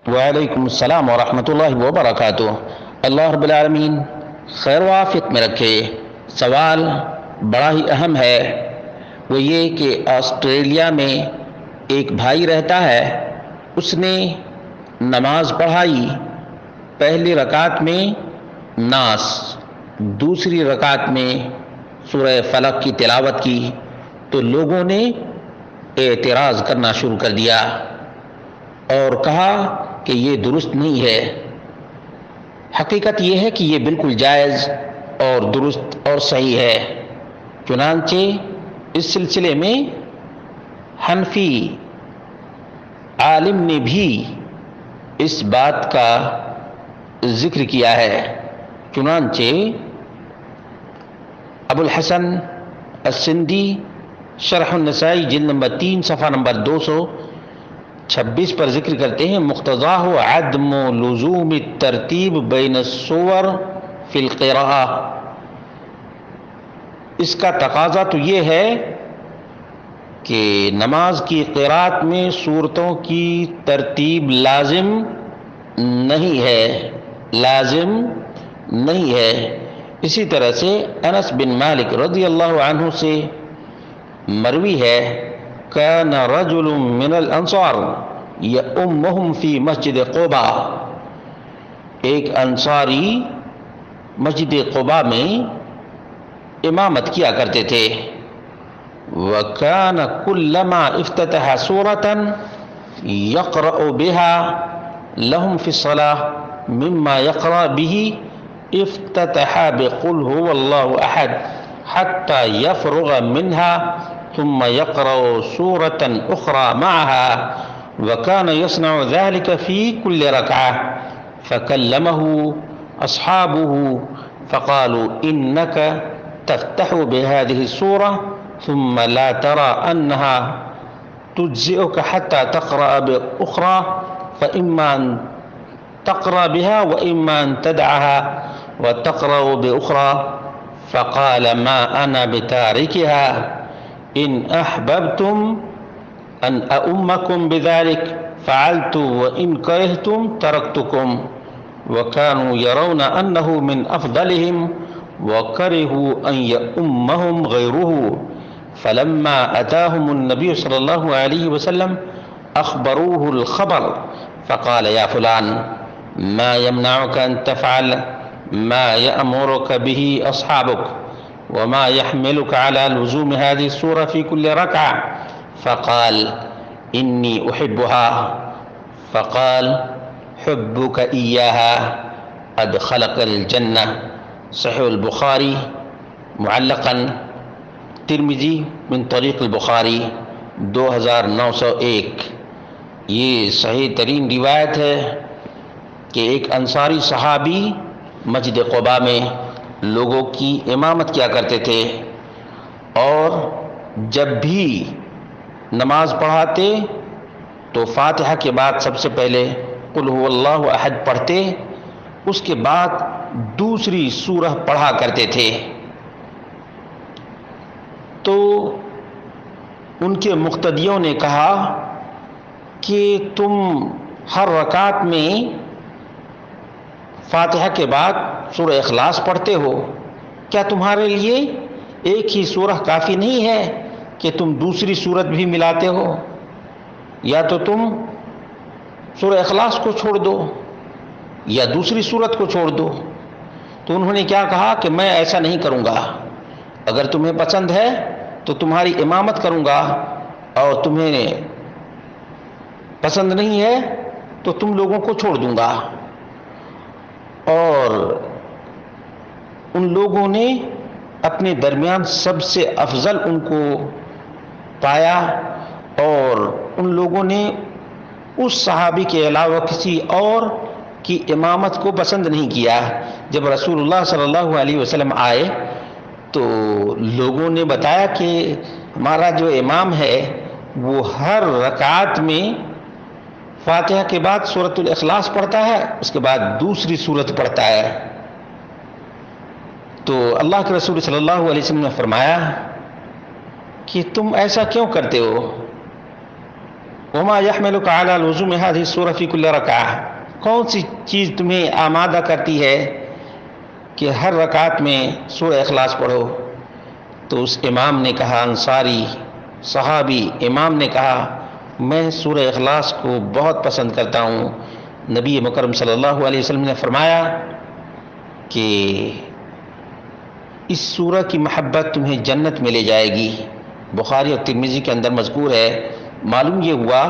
وعلیکم السلام ورحمۃ اللہ وبرکاتہ۔ اللہ رب العالمین خیر وافق میں رکھے۔ سوال بڑا ہی اہم ہے، وہ یہ کہ آسٹریلیا میں ایک بھائی رہتا ہے، اس نے نماز پڑھائی، پہلی رکعت میں ناس، دوسری رکعت میں سورہ فلق کی تلاوت کی، تو لوگوں نے اعتراض کرنا شروع کر دیا اور کہا کہ یہ درست نہیں ہے۔ حقیقت یہ ہے کہ یہ بالکل جائز اور درست اور صحیح ہے۔ چنانچہ اس سلسلے میں حنفی عالم نے بھی اس بات کا ذکر کیا ہے۔ چنانچہ ابو الحسن السندی شرح النسائی جلد نمبر 3 صفحہ نمبر 226 پر ذکر کرتے ہیں، مقتضاہ عدم لزوم الترتیب بین السور فی القراءہ۔ اس کا تقاضا تو یہ ہے کہ نماز کی قرات میں سورتوں کی ترتیب لازم نہیں ہے، لازم نہیں ہے۔ اسی طرح سے انس بن مالک رضی اللہ عنہ سے مروی ہے، کان رجل من الانصار یؤمہم فی مسجد قباء، ایک انصاری مسجد قباء میں امامت کیا کرتے تھے۔ وَكَانَ كُلَّمَا افتتح سُورَةً يَقْرَأُ بِهَا لَهُمْ فِي الصَّلَاةِ مِمَّا يَقْرَأُ بِهِ افتتح بِقُلْ هُوَ اللَّهُ أَحَدٌ حَتَّى يَفْرُغَ مِنْهَا ثُمَّ يَقْرَأُ سُورَةً أُخْرَى مَعَهَا وَكَانَ يَصْنَعُ ذَلِكَ فِي كُلِّ رَكْعَةٍ فَكَلَّمَهُ أَصْحَابُهُ فَقَالُوا إِنَّكَ تفتح بهذه السورة ثم لا ترى أنها تجزئك حتى تقرأ بأخرى فإما أن تقرأ بها وإما أن تدعها وتقرأ بأخرى، فقال ما أنا بتاركها، إن أحببتم أن أؤمكم بذلك فعلت وإن كرهتم تركتكم، وكانوا يرون أنه من أفضلهم وكرهوا أن يؤمهم غيره، فلما أتاهم النبي صلى الله عليه وسلم أخبروه الخبر فقال يا فلان ما يمنعك أن تفعل ما يأمرك به أصحابك وما يحملك على لزوم هذه السورة في كل ركعة؟ فقال إني أحبها، فقال حبك إياها أدخلك الجنة، صحیح البخاری معلقاً، ترمذی من طریق البخاری 2901۔ یہ صحیح ترین روایت ہے کہ ایک انصاری صحابی مسجد قباء میں لوگوں کی امامت کیا کرتے تھے، اور جب بھی نماز پڑھاتے تو فاتحہ کے بعد سب سے پہلے قل هو اللہ احد پڑھتے، اس کے بعد دوسری سورہ پڑھا کرتے تھے۔ تو ان کے مقتدیوں نے کہا کہ تم ہر رکعت میں فاتحہ کے بعد سورہ اخلاص پڑھتے ہو، کیا تمہارے لیے ایک ہی سورہ کافی نہیں ہے کہ تم دوسری سورت بھی ملاتے ہو؟ یا تو تم سورہ اخلاص کو چھوڑ دو یا دوسری سورت کو چھوڑ دو۔ تو انہوں نے کیا کہا کہ میں ایسا نہیں کروں گا، اگر تمہیں پسند ہے تو تمہاری امامت کروں گا، اور تمہیں پسند نہیں ہے تو تم لوگوں کو چھوڑ دوں گا۔ اور ان لوگوں نے اپنے درمیان سب سے افضل ان کو پایا، اور ان لوگوں نے اس صحابی کے علاوہ کسی اور کی امامت کو پسند نہیں کیا۔ جب رسول اللہ صلی اللہ علیہ وسلم آئے تو لوگوں نے بتایا کہ ہمارا جو امام ہے وہ ہر رکعت میں فاتحہ کے بعد سورۃ الاخلاص پڑھتا ہے، اس کے بعد دوسری سورت پڑھتا ہے۔ تو اللہ کے رسول صلی اللہ علیہ وسلم نے فرمایا کہ تم ایسا کیوں کرتے ہو؟ وما يحملك على لزوم هذه السورة في كل ركعة، کون سی چیز تمہیں آمادہ کرتی ہے کہ ہر رکعت میں سورہ اخلاص پڑھو؟ تو اس امام نے کہا، انصاری صحابی امام نے کہا، میں سورہ اخلاص کو بہت پسند کرتا ہوں۔ نبی مکرم صلی اللہ علیہ وسلم نے فرمایا کہ اس سورہ کی محبت تمہیں جنت میں لے جائے گی۔ بخاری اور ترمذی کے اندر مذکور ہے۔ معلوم یہ ہوا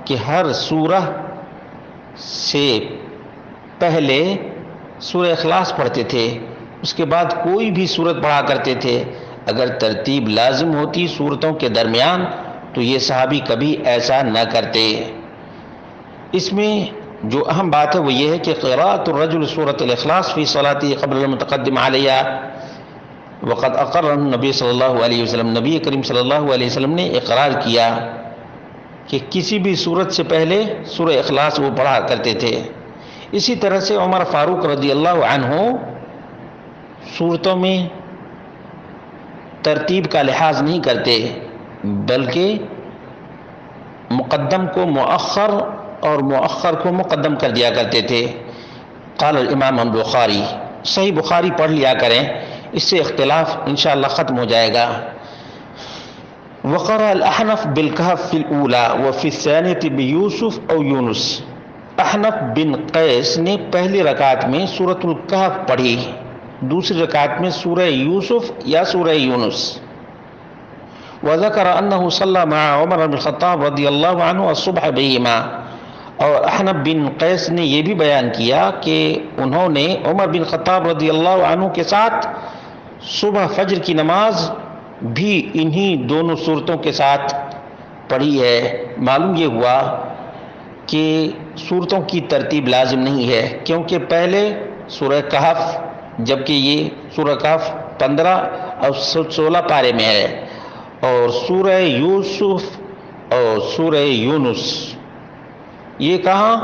کہ ہر سورہ سے پہلے سورہ اخلاص پڑھتے تھے، اس کے بعد کوئی بھی سورت پڑھا کرتے تھے۔ اگر ترتیب لازم ہوتی سورتوں کے درمیان تو یہ صحابی کبھی ایسا نہ کرتے۔ اس میں جو اہم بات ہے وہ یہ ہے کہ قراءۃ الرجل سورۃ الاخلاص فی صلاته قبل المتقدم علیہ، وقد اقر النبی صلی اللہ علیہ وسلم، نبی کریم صلی اللہ علیہ وسلم نے اقرار کیا کہ کسی بھی سورت سے پہلے سورہ اخلاص وہ پڑھا کرتے تھے۔ اسی طرح سے عمر فاروق رضی اللہ عنہ سورتوں میں ترتیب کا لحاظ نہیں کرتے، بلکہ مقدم کو مؤخر اور مؤخر کو مقدم کر دیا کرتے تھے۔ قال الامام البخاری، صحیح بخاری پڑھ لیا کریں، اس سے اختلاف انشاءاللہ ختم ہو جائے گا۔ وقرأ الاحنف بالکہف فی الاولی وفی الثانیۃ بیوسف او یونس، احنف بن قیس نے پہلی رکعت میں سورۃ الکہف پڑھی، دوسری رکعت میں سورہ یوسف یا سورہ یونس۔ وذکر انہ صلی مع عمر بن الخطاب رضی اللہ عنہ الصبح بہما، اور احنف بن قیس نے یہ بھی بیان کیا کہ انہوں نے عمر بن خطاب رضی اللہ عنہ کے ساتھ صبح فجر کی نماز بھی انہی دونوں صورتوں کے ساتھ پڑھی ہے۔ معلوم یہ ہوا کہ صورتوں کی ترتیب لازم نہیں ہے، کیونکہ پہلے سورہ کہف، جبکہ یہ سورہ کہف 15 اور 16 پارے میں ہے، اور سورہ یوسف اور سورہ یونس یہ کہاں؟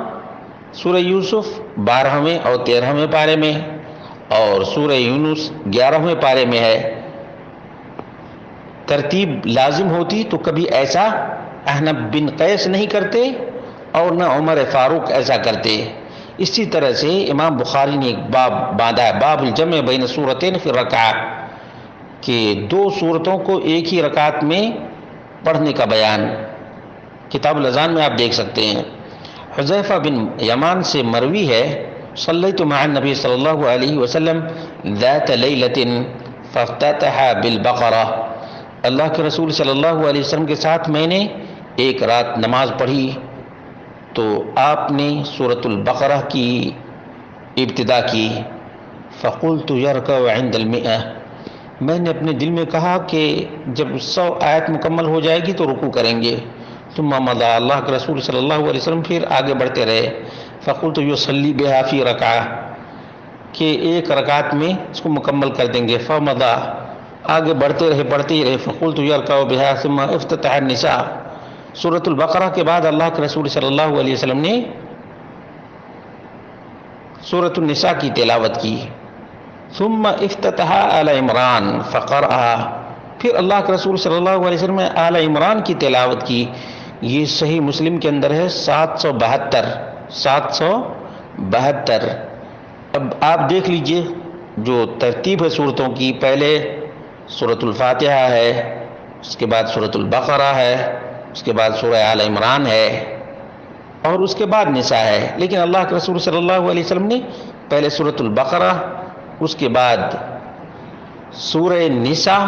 سورہ یوسف 12ویں اور 13ویں پارے میں، اور سورہ یونس 11ویں پارے میں ہے۔ ترتیب لازم ہوتی تو کبھی ایسا احنف بن قیس نہیں کرتے اور نہ عمر فاروق ایسا کرتے۔ اسی طرح سے امام بخاری نے ایک باب باندھا ہے، باب الجمع بین سورتین فی الرکعہ، کہ دو صورتوں کو ایک ہی رکعت میں پڑھنے کا بیان۔ کتاب الاذان میں آپ دیکھ سکتے ہیں۔ حذیفہ بن یمان سے مروی ہے، صلیت مع النبی صلی اللہ علیہ وسلم ذات لیلۃ فافتتح بالبقرہ، اللہ کے رسول صلی اللہ علیہ وسلم کے ساتھ میں نے ایک رات نماز پڑھی تو آپ نے سورۃ البقرہ کی ابتدا کی۔ فقلت یرکع عند المئہ، میں نے اپنے دل میں کہا کہ جب 100 آیت مکمل ہو جائے گی تو رکوع کریں گے۔ ثم مضى، اللہ کے رسول صلی اللہ علیہ وسلم پھر آگے بڑھتے رہے۔ فقلت یصلی بها فی رکعہ، کہ ایک رکعت میں اس کو مکمل کر دیں گے۔ فمضى، آگے بڑھتے رہے پڑھتے ہی رہے۔ فقلت یرکع بها ثم افتتح النساء، سورۃ البقرہ کے بعد اللہ کے رسول صلی اللہ علیہ وسلم نے سورۃ النساء کی تلاوت کی۔ ثم افتتح آل عمران فقرأ، پھر اللہ کے رسول صلی اللہ علیہ وسلم نے آل عمران کی تلاوت کی۔ یہ صحیح مسلم کے اندر ہے 772۔ اب آپ دیکھ لیجئے جو ترتیب ہے صورتوں کی، پہلے سورۃ الفاتحہ ہے، اس کے بعد سورۃ البقرہ ہے، اس کے بعد سورہ آل عمران ہے، اور اس کے بعد نساء ہے۔ لیکن اللہ کے رسول صلی اللہ علیہ وسلم نے پہلے سورۃ البقرہ، اس کے بعد سورہ نساء،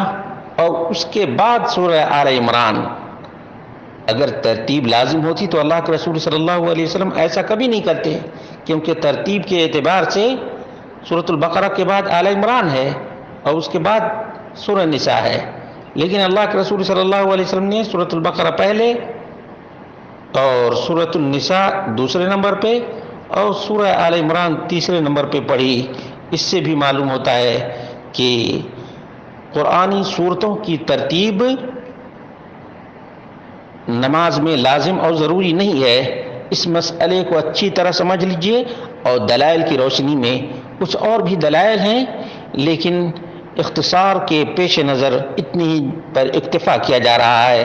اور اس کے بعد سورہ آل عمران۔ اگر ترتیب لازم ہوتی تو اللہ کے رسول صلی اللہ علیہ وسلم ایسا کبھی نہیں کرتے، کیونکہ ترتیب کے اعتبار سے سورۃ البقرہ کے بعد آل عمران ہے اور اس کے بعد سورہ نساء ہے۔ لیکن اللہ کے رسول صلی اللہ علیہ وسلم نے سورۃ البقرہ پہلے اور سورۃ النساء دوسرے نمبر پہ اور سورہ آل عمران تیسرے نمبر پہ پڑھی۔ اس سے بھی معلوم ہوتا ہے کہ قرآنی صورتوں کی ترتیب نماز میں لازم اور ضروری نہیں ہے۔ اس مسئلے کو اچھی طرح سمجھ لیجئے، اور دلائل کی روشنی میں کچھ اور بھی دلائل ہیں، لیکن اختصار کے پیش نظر اتنی ہی پر اکتفا کیا جا رہا ہے۔